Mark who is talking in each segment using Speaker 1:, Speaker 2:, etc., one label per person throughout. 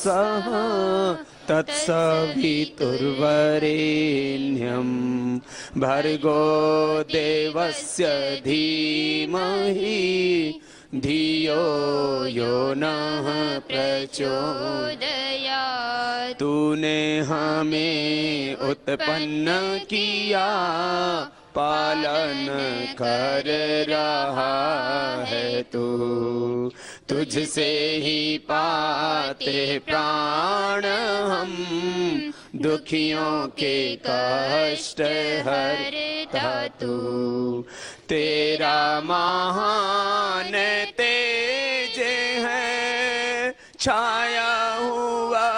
Speaker 1: स्वः तत्सवितुर्वरेण्यं भर्गो देवस्य धीमहि धियो यो नः प्रचोदयात्। तूने हमें उत्पन्न किया, पालन कर रहा है तू, तुझसे ही पाते प्राण हम, दुखियों के कष्ट हरता तू। तेरा महान तेज है, छाया हुआ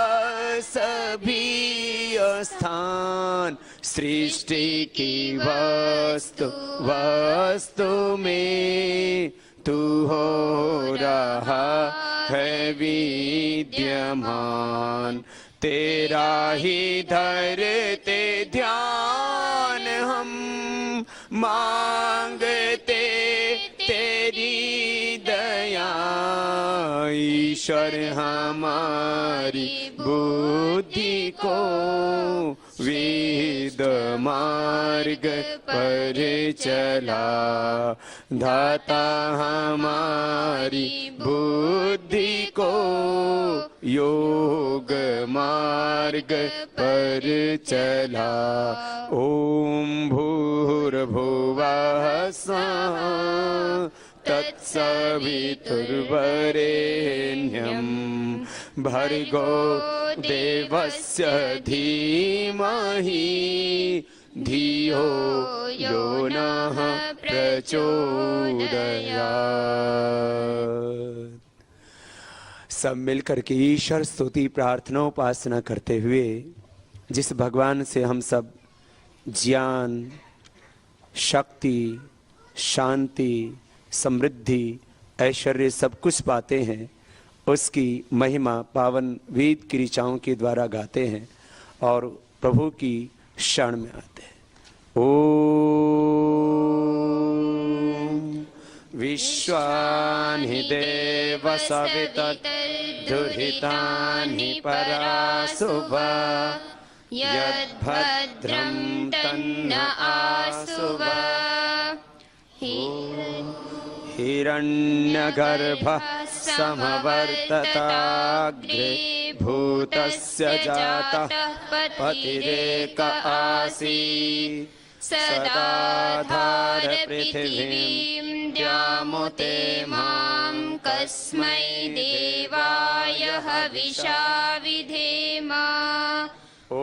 Speaker 1: सभी स्थान, सृष्टि की वस्तु वस्तु में तू हो रहा है विद्यमान। तेरा ही धरते ध्यान हम, मांगते तेरी दया। ईश्वर हमारी बुद्धि को वेद मार्ग पर चला, दाता हमारी बुद्धि को योग मार्ग पर चला। ओम भूर्भुवः स्वः तत्सवितुर्वरेण्यं भर्गो देवस्य धीमहि धियो यो नः प्रचोदयात्। सब मिलकर के ईश्वर स्तुति प्रार्थना उपासना करते हुए जिस भगवान से हम सब ज्ञान, शक्ति, शांति, समृद्धि, ऐश्वर्य सब कुछ पाते हैं, उसकी महिमा पावन वेद की ऋचाओं के द्वारा गाते हैं और प्रभु की शरण में आते हैं। ओम विश्वानि देव सवितद्दुहितानि परासुभा, यद्भद्रं तन्न आसुवा। हिरण्यगर्भः समवर्तताग्रे, भूतस्य जातः पतिरेक आसीत्। सदाधार पृथिवीं द्यामुते मां, कस्मै देवाय हविषा विधेम। ॐ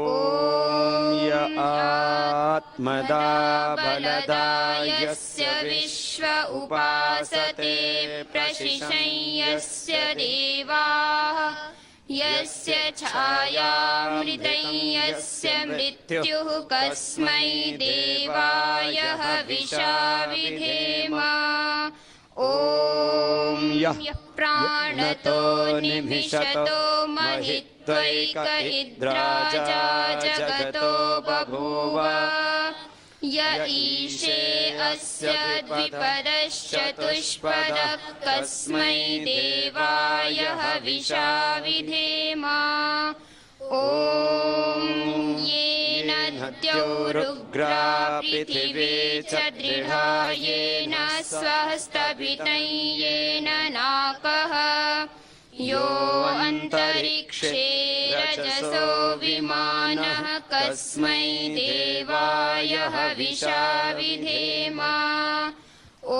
Speaker 1: य आत्मदा बलदा यस्य विश्व उपासते, प्रशिशं यस्य देवाः, यस्य छायामृतं यस्य मृत्युः, कस्मै देवाय हविषा विधेम। ॐ यः प्राणतो निमिषतो महित्वैकहिद्राजा जगतो बभूव, य ईशे अस्य द्विपदश्चतुष्पदः, कस्मै देवाय हविषा विधेम। ॐ येन द्यौरुग्रा पृथिवी च दृढा, येन स्वस्तभितं येन नाकः, यो अन्तरिक्षे रजसो विमानः, कस्मै देवाय हविषा विधेम। ॐ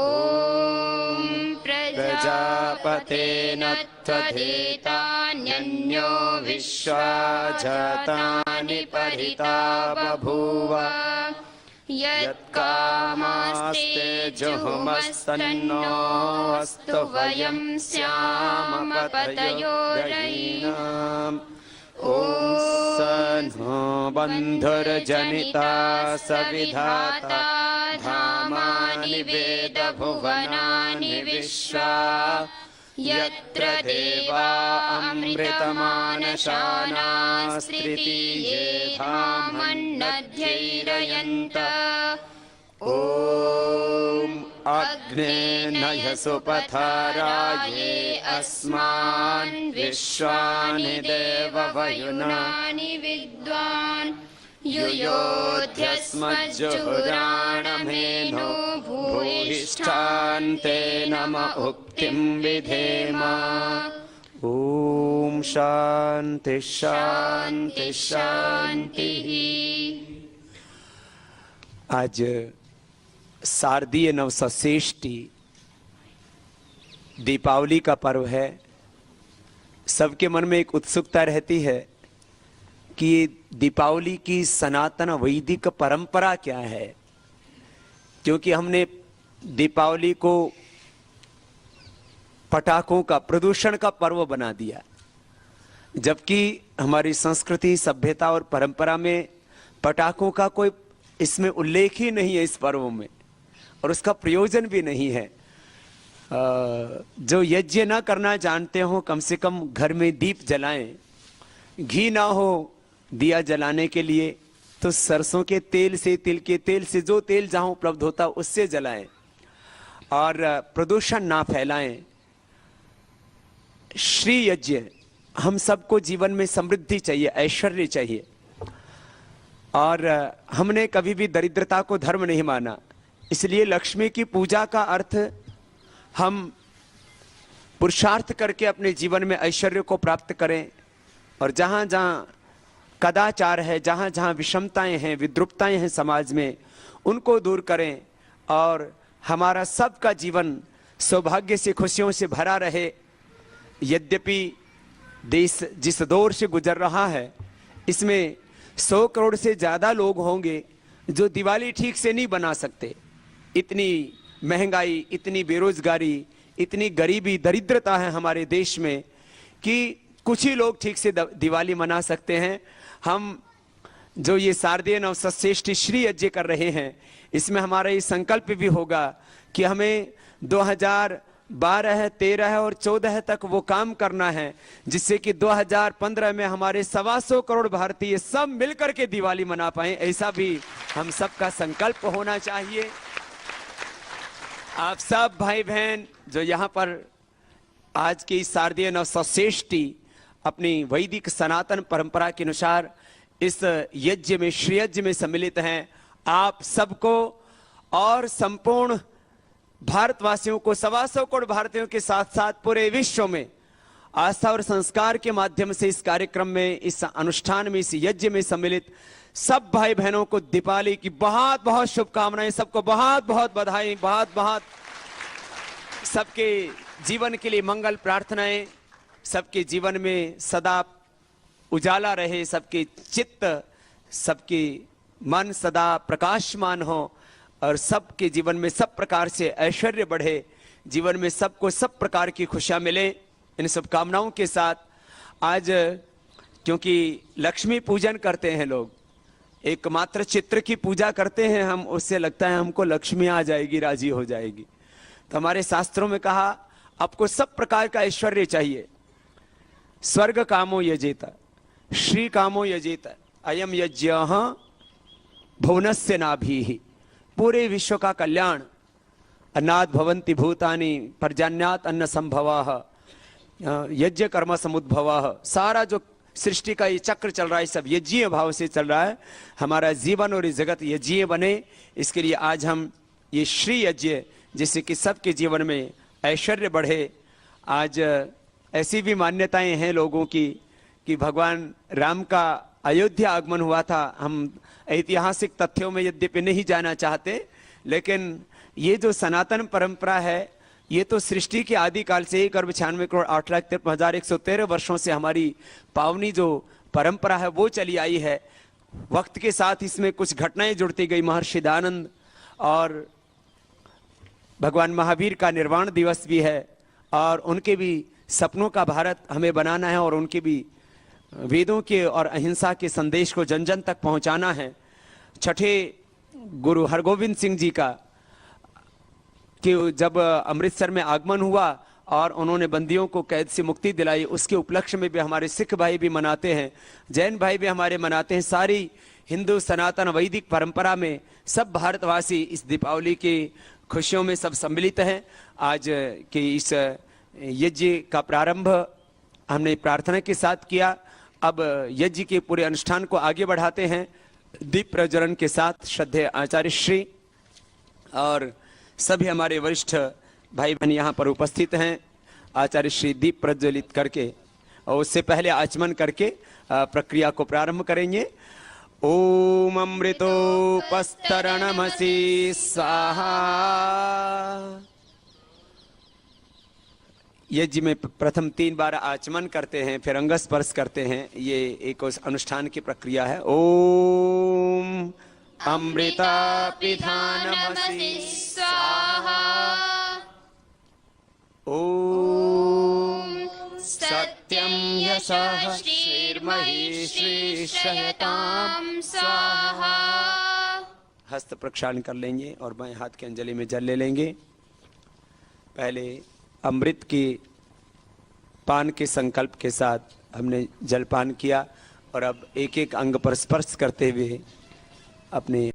Speaker 1: प्रजापतेन त्वधेतान्यन्यो विश्वा जातानि परिता बभूव, यत्कामास्ते जुहुमस्तन्नो अस्तु वयं स्यामपतयो रयिणाम्। ॐ स नो बन्धुर्जनिता सविधाता, धामानि वेद भुवनानि विश्वा, यत्र देवा अमृतमानशानास्त्रिति ये धामन्नध्यैरयन्त। ॐ अग्ने सुपथाराये अस्मान् विश्वानि देववयुनानि विद्वान् युयोध्यस्मज्जुहुराणमेनो भूयिष्ठान्ते नम उक्तिं विधेम। ओम शांति शांति शांति। आज शारदीय नवसषष्ठी दीपावली का पर्व है। सबके मन में एक उत्सुकता रहती है कि दीपावली की सनातन वैदिक परंपरा क्या है, क्योंकि हमने दीपावली को पटाखों का प्रदूषण का पर्व बना दिया, जबकि हमारी संस्कृति सभ्यता और परंपरा में पटाखों का कोई इसमें उल्लेख ही नहीं है इस पर्व में, और उसका प्रयोजन भी नहीं है। जो यज्ञ ना करना जानते हो कम से कम घर में दीप जलाएं। घी ना हो दिया जलाने के लिए तो सरसों के तेल से, तिल के तेल से, जो तेल जहां उपलब्ध होता उससे जलाएं और प्रदूषण ना फैलाएं। श्री यज्ञ, हम सबको जीवन में समृद्धि चाहिए, ऐश्वर्य चाहिए, और हमने कभी भी दरिद्रता को धर्म नहीं माना। इसलिए लक्ष्मी की पूजा का अर्थ हम पुरुषार्थ करके अपने जीवन में ऐश्वर्य को प्राप्त करें, और जहाँ जहाँ कदाचार है, जहाँ जहाँ विषमताएं हैं, विद्रुपताएं हैं समाज में, उनको दूर करें और हमारा सबका जीवन सौभाग्य से, खुशियों से भरा रहे। यद्यपि देश जिस दौर से गुजर रहा है इसमें 100 करोड़ से ज़्यादा लोग होंगे जो दिवाली ठीक से नहीं बना सकते। इतनी महंगाई, इतनी बेरोजगारी, इतनी गरीबी, दरिद्रता है हमारे देश में कि कुछ ही लोग ठीक से दिवाली मना सकते हैं। हम जो ये शारदीय नवसषष्ठी श्री यज्ञ कर रहे हैं, इसमें हमारा ये संकल्प भी होगा कि हमें 2012, 13 और 14 तक वो काम करना है जिससे कि 2015 में हमारे 125 करोड़ भारतीय सब मिलकर के दिवाली मना पाएं। ऐसा भी हम सबका संकल्प होना चाहिए। आप सब भाई बहन जो यहाँ पर आज की शारदीय नवसषष्ठी अपनी वैदिक सनातन परंपरा के अनुसार इस यज्ञ में, श्री यज्ञ में सम्मिलित हैं, आप सबको और संपूर्ण भारतवासियों को, 125 करोड़ भारतीयों के साथ साथ पूरे विश्व में आस्था और संस्कार के माध्यम से इस कार्यक्रम में, इस अनुष्ठान में, इस यज्ञ में सम्मिलित सब भाई बहनों को दीपावली की बहुत बहुत शुभकामनाएं, सबको बहुत बहुत बधाई, बहुत बहुत सबके जीवन के लिए मंगल प्रार्थनाएं, सबके जीवन में सदा उजाला रहे, सबके चित्त, सबके मन सदा प्रकाशमान हो और सबके जीवन में सब प्रकार से ऐश्वर्य बढ़े, जीवन में सबको सब प्रकार की खुशियां मिले। इन शुभकामनाओं के साथ आज क्योंकि लक्ष्मी पूजन करते हैं लोग, एकमात्र चित्र की पूजा करते हैं हम, उससे लगता है हमको लक्ष्मी आ जाएगी, राजी हो जाएगी। तो हमारे शास्त्रों में कहा आपको सब प्रकार का ऐश्वर्य चाहिए। स्वर्ग कामो यजेत, श्री कामो यजेत, अयम यज्ञ भुवनस्य नाभिः। पूरे विश्व का कल्याण, अन्नाद भवन्ति भूतानि पर्जन्यात् अन्न संभवाः, यज्ञ कर्म समुद्भवाः। सारा जो सृष्टि का ये चक्र चल रहा है सब यज्ञीय भाव से चल रहा है। हमारा जीवन और ये जगत यज्ञीय बने, इसके लिए आज हम ये श्री यज्ञ, जिससे कि सबके जीवन में ऐश्वर्य बढ़े। आज ऐसी भी मान्यताएं हैं लोगों की कि भगवान राम का अयोध्या आगमन हुआ था। हम ऐतिहासिक तथ्यों में यद्यपि नहीं जाना चाहते, लेकिन ये जो सनातन परंपरा है ये तो सृष्टि के आदिकाल से 1,96 करोड़ 8,53,113 वर्षों से हमारी पावनी जो परंपरा है वो चली आई है। वक्त के साथ इसमें कुछ घटनाएं जुड़ती गई। महर्षि दयानंद और भगवान महावीर का निर्वाण दिवस भी है, और उनके भी सपनों का भारत हमें बनाना है, और उनके भी वेदों के और अहिंसा के संदेश को जन जन तक पहुंचाना है। छठे गुरु हरगोविंद सिंह जी का कि जब अमृतसर में आगमन हुआ और उन्होंने बंदियों को कैद से मुक्ति दिलाई, उसके उपलक्ष्य में भी हमारे सिख भाई भी मनाते हैं, जैन भाई भी हमारे मनाते हैं। सारी हिंदू सनातन वैदिक परंपरा में सब भारतवासी इस दीपावली के खुशियों में सब सम्मिलित हैं। आज के इस यज्ञ का प्रारंभ हमने प्रार्थना के साथ किया। अब यज्ञ के पूरे अनुष्ठान को आगे बढ़ाते हैं दीप प्रज्वलन के साथ। श्रद्धेय आचार्य श्री और सभी हमारे वरिष्ठ भाई बहन यहाँ पर उपस्थित हैं। आचार्य श्री दीप प्रज्वलित करके और उससे पहले आचमन करके प्रक्रिया को प्रारंभ करेंगे। ओम अमृतोपस्तरणमसि स्वाहा। यज्ञ में प्रथम 3 बार आचमन करते हैं, फिर अंग स्पर्श करते हैं। ये एक अनुष्ठान की प्रक्रिया है। ओम अमृतापिधानमसि स्वाहा। ओम सत्यं यशः श्रीर्महि श्रीशयतां स्वाहा। हस्त प्रक्षालन कर लेंगे और बाएं हाथ के अंजलि में जल ले लेंगे। पहले अमृत की पान के संकल्प के साथ हमने जलपान किया और अब एक एक अंग पर स्पर्श करते हुए अपने